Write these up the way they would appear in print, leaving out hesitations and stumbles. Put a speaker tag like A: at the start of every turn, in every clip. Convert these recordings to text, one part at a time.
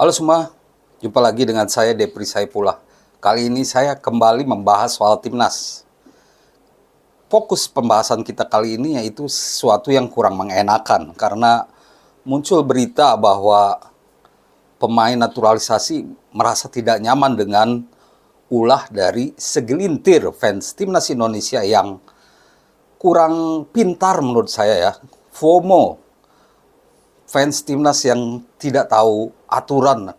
A: Halo semua, jumpa lagi dengan saya Depri Saipullah. Kali ini saya kembali membahas soal timnas. Fokus pembahasan kita kali ini yaitu sesuatu yang kurang mengenakan karena muncul berita bahwa pemain naturalisasi merasa tidak nyaman dengan ulah dari segelintir fans timnas Indonesia yang kurang pintar menurut saya ya. FOMO, fans timnas yang tidak tahu aturan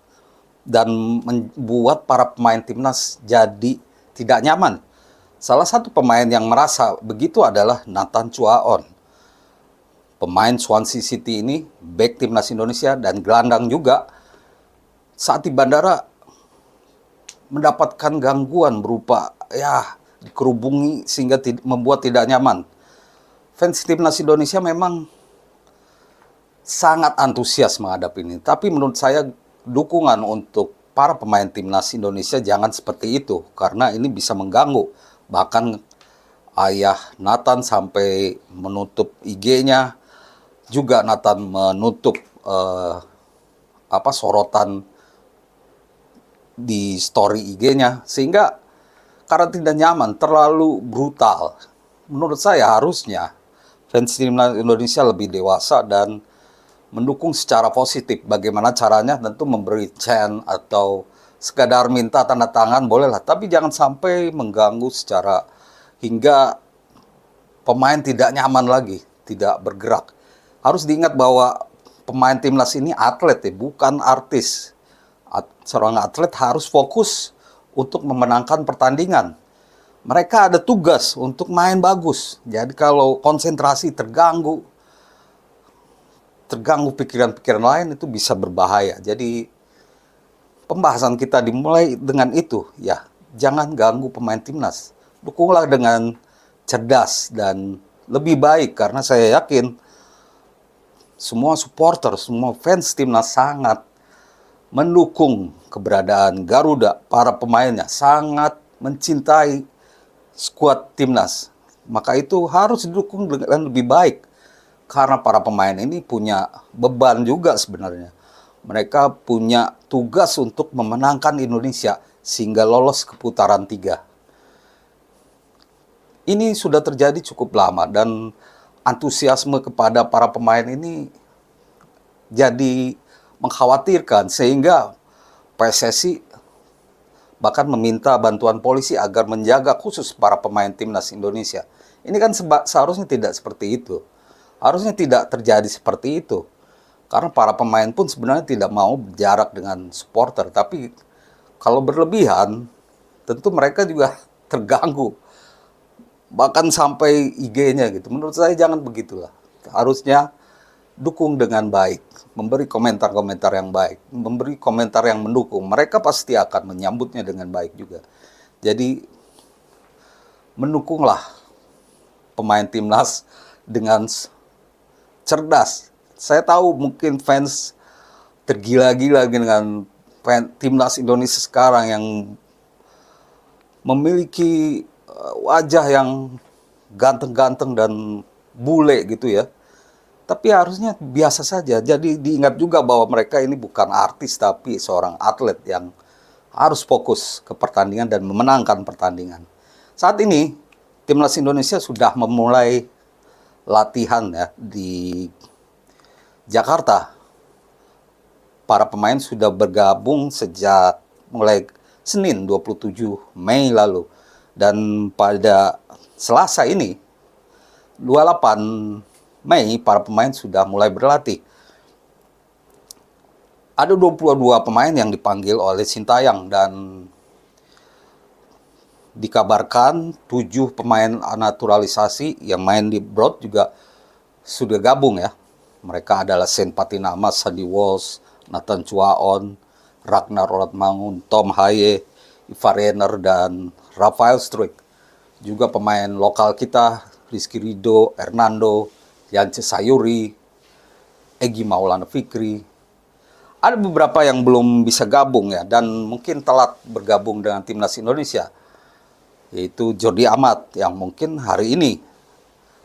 A: dan membuat para pemain timnas jadi tidak nyaman. Salah satu pemain yang merasa begitu adalah Nathan Chuaon. Pemain Swansea City ini, bek timnas Indonesia dan gelandang juga, saat di bandara mendapatkan gangguan berupa dikerubungi sehingga membuat tidak nyaman. Fans timnas Indonesia memang sangat antusias menghadapi ini, tapi menurut saya dukungan untuk para pemain timnas Indonesia jangan seperti itu, karena ini bisa mengganggu. Bahkan ayah Nathan sampai menutup IG-nya, juga Nathan menutup sorotan di story IG-nya, sehingga karena tidak nyaman, terlalu brutal. Menurut saya harusnya fans timnas Indonesia lebih dewasa dan mendukung secara positif. Bagaimana caranya? Tentu memberi chant atau sekadar minta tanda tangan bolehlah, tapi jangan sampai mengganggu secara hingga pemain tidak nyaman lagi, tidak bergerak. Harus diingat bahwa pemain timnas ini atlet ya, bukan artis. Seorang atlet harus fokus untuk memenangkan pertandingan. Mereka ada tugas untuk main bagus. Jadi kalau konsentrasi terganggu pikiran-pikiran lain, itu bisa berbahaya. Jadi pembahasan kita dimulai dengan itu, ya jangan ganggu pemain timnas. Dukunglah dengan cerdas dan lebih baik, karena saya yakin semua supporter, semua fans timnas sangat mendukung keberadaan Garuda, para pemainnya sangat mencintai skuad timnas. Maka itu harus didukung dengan lebih baik. Karena para pemain ini punya beban juga sebenarnya. Mereka punya tugas untuk memenangkan Indonesia sehingga lolos ke putaran 3. Ini sudah terjadi cukup lama dan antusiasme kepada para pemain ini jadi mengkhawatirkan, sehingga PSSI bahkan meminta bantuan polisi agar menjaga khusus para pemain timnas Indonesia. Ini kan seharusnya tidak seperti itu. Harusnya tidak terjadi seperti itu. Karena para pemain pun sebenarnya tidak mau berjarak dengan supporter. Tapi kalau berlebihan, tentu mereka juga terganggu. Bahkan sampai IG-nya gitu. Menurut saya jangan begitulah. Harusnya dukung dengan baik. Memberi komentar-komentar yang baik. Memberi komentar yang mendukung. Mereka pasti akan menyambutnya dengan baik juga. Jadi mendukunglah pemain timnas dengan cerdas. Saya tahu mungkin fans tergila-gila dengan timnas Indonesia sekarang yang memiliki wajah yang ganteng-ganteng dan bule gitu ya. Tapi harusnya biasa saja. Jadi diingat juga bahwa mereka ini bukan artis, tapi seorang atlet yang harus fokus ke pertandingan dan memenangkan pertandingan. Saat ini timnas Indonesia sudah memulai latihan ya di Jakarta. Para pemain sudah bergabung sejak mulai Senin 27 Mei lalu. Dan pada Selasa ini 28 Mei para pemain sudah mulai berlatih. Ada 22 pemain yang dipanggil oleh Sintayong dan dikabarkan 7 pemain naturalisasi yang main di Broad juga sudah gabung ya. Mereka adalah Sen Patinama, Sandy Walsh, Nathan Chuaon, Ragnar Ortmangun, Tom Haye, Ivar Renner, dan Rafael Struijk. Juga pemain lokal kita, Rizky Ridho, Hernando, Yance Sayuri, Egy Maulana Fikri. Ada beberapa yang belum bisa gabung ya, dan mungkin telat bergabung dengan timnas Indonesia, yaitu Jordi Amat yang mungkin hari ini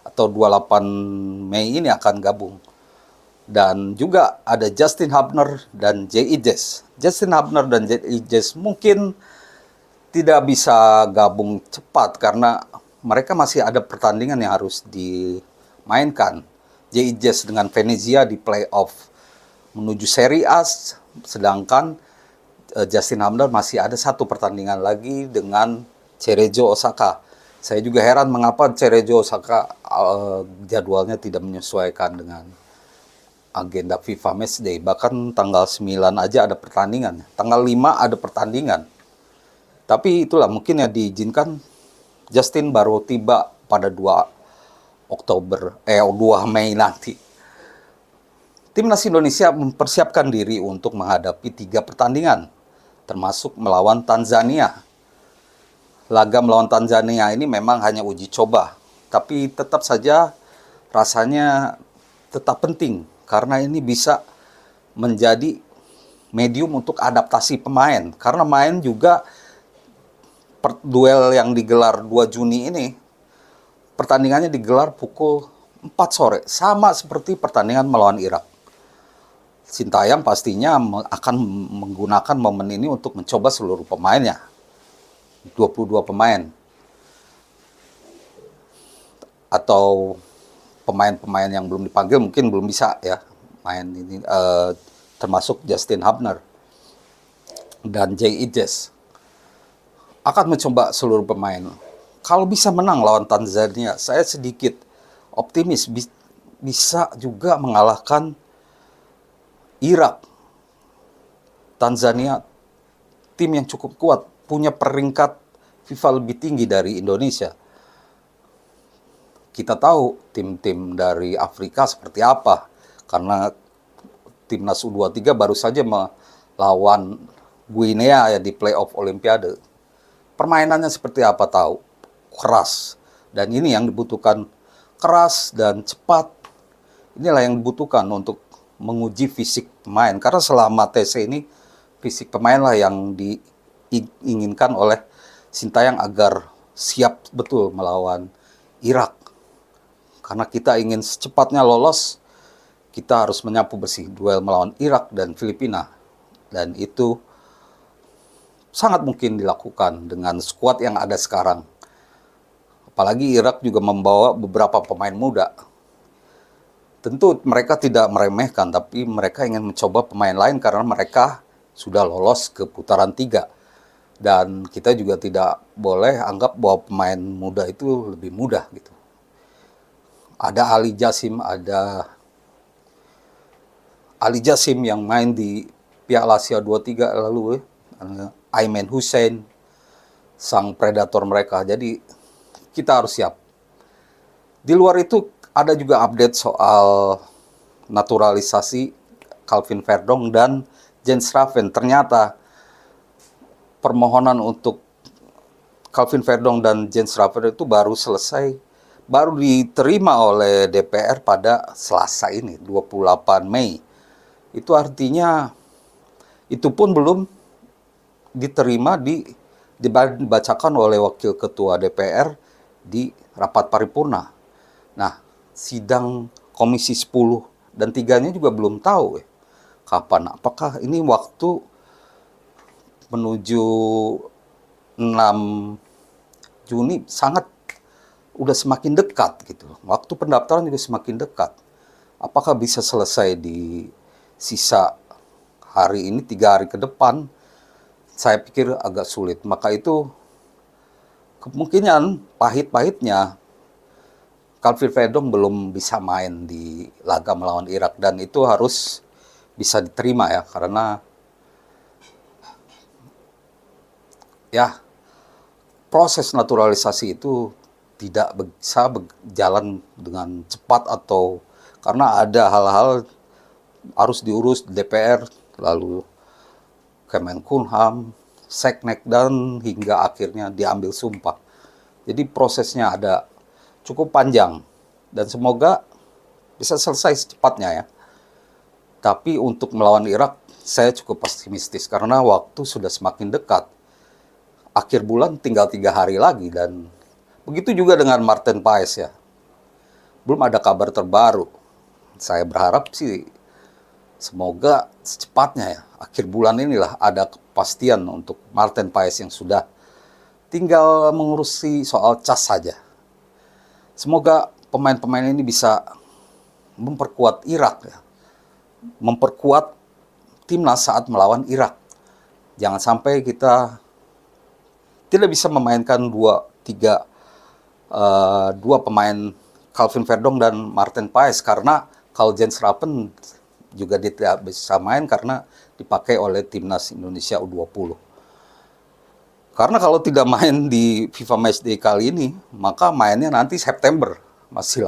A: atau 28 Mei ini akan gabung. Dan juga ada Justin Hubner dan J.I. Jess. Justin Hubner dan J.E. Jess mungkin tidak bisa gabung cepat karena mereka masih ada pertandingan yang harus dimainkan. J.E. Jess dengan Venezia di playoff menuju Serie A, sedangkan Justin Hubner masih ada satu pertandingan lagi dengan Cerezo Osaka. Saya juga heran mengapa Cerezo Osaka jadwalnya tidak menyesuaikan dengan agenda FIFA Matchday. Bahkan tanggal 9 aja ada pertandingan. Tanggal 5 ada pertandingan. Tapi itulah mungkin ya diizinkan. Justin baru tiba pada 2 Mei nanti. Timnas Indonesia mempersiapkan diri untuk menghadapi 3 pertandingan, termasuk melawan Tanzania. Laga melawan Tanzania ini memang hanya uji coba, tapi tetap saja rasanya tetap penting karena ini bisa menjadi medium untuk adaptasi pemain. Karena main juga duel yang digelar 2 Juni ini, pertandingannya digelar pukul 4 sore, sama seperti pertandingan melawan Irak. Sintayong pastinya akan menggunakan momen ini untuk mencoba seluruh pemainnya, 22 pemain. Atau pemain-pemain yang belum dipanggil mungkin belum bisa ya main ini, termasuk Justin Hubner dan J.E. Jess. Akan mencoba seluruh pemain. Kalau bisa menang lawan Tanzania, saya sedikit optimis bisa juga mengalahkan Irak. Tanzania tim yang cukup kuat, punya peringkat FIFA lebih tinggi dari Indonesia. Kita tahu tim-tim dari Afrika seperti apa, karena timnas U23 baru saja melawan Guinea ya di playoff Olimpiade. Permainannya seperti apa tahu, keras. Dan ini yang dibutuhkan, keras dan cepat. Inilah yang dibutuhkan untuk menguji fisik pemain. Karena selama TC ini, fisik pemain lah yang diinginkan oleh Sintayong agar siap betul melawan Irak. Karena kita ingin secepatnya lolos, kita harus menyapu bersih duel melawan Irak dan Filipina. Dan itu sangat mungkin dilakukan dengan skuad yang ada sekarang. Apalagi Irak juga membawa beberapa pemain muda. Tentu mereka tidak meremehkan, tapi mereka ingin mencoba pemain lain karena mereka sudah lolos ke putaran 3. Dan kita juga tidak boleh anggap bahwa pemain muda itu lebih mudah gitu. Ada Ali Jasim yang main di Piala Asia 23 lalu, Aiman Hussein, sang predator mereka. Jadi kita harus siap. Di luar itu ada juga update soal naturalisasi Calvin Verdong dan Jens Raven. Ternyata permohonan untuk Calvin Verdong dan Jens Raven itu baru diterima oleh DPR pada Selasa ini, 28 Mei. Itu artinya itu pun belum diterima dibacakan oleh Wakil Ketua DPR di rapat paripurna. Nah, sidang Komisi 10 dan 3-nya juga belum tahu kapan. Apakah ini waktu menuju 6 Juni udah semakin dekat gitu. Waktu pendaftaran juga semakin dekat. Apakah bisa selesai di sisa hari ini, 3 hari ke depan? Saya pikir agak sulit. Maka itu kemungkinan pahit-pahitnya Calvin Verdong belum bisa main di laga melawan Irak. Dan itu harus bisa diterima ya. Karena ya proses naturalisasi itu tidak bisa berjalan dengan cepat atau karena ada hal-hal harus diurus di DPR, lalu Kemenkumham, Seknek, dan hingga akhirnya diambil sumpah. Jadi prosesnya ada cukup panjang dan semoga bisa selesai secepatnya ya. Tapi untuk melawan Irak saya cukup pesimistis karena waktu sudah semakin dekat. Akhir bulan tinggal 3 hari lagi dan begitu juga dengan Martin Paes ya. Belum ada kabar terbaru. Saya berharap sih Semoga secepatnya ya, akhir bulan inilah ada kepastian untuk Martin Paes yang sudah tinggal mengurusi soal cas saja. Semoga pemain-pemain ini bisa memperkuat Irak ya, memperkuat timnas saat melawan Irak. Jangan sampai kita tidak bisa memainkan dua pemain Calvin Verdong dan Martin Paes karena Carl Jens Rappen juga tidak bisa main karena dipakai oleh timnas Indonesia U20. Karena kalau tidak main di FIFA Matchday kali ini, maka mainnya nanti September, masih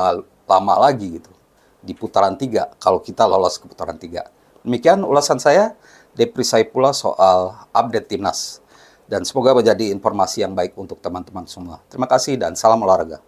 A: lama lagi gitu. Di putaran 3 kalau kita lolos ke putaran 3. Demikian ulasan saya, Depri Saipullah soal update timnas. Dan semoga menjadi informasi yang baik untuk teman-teman semua. Terima kasih dan salam olahraga.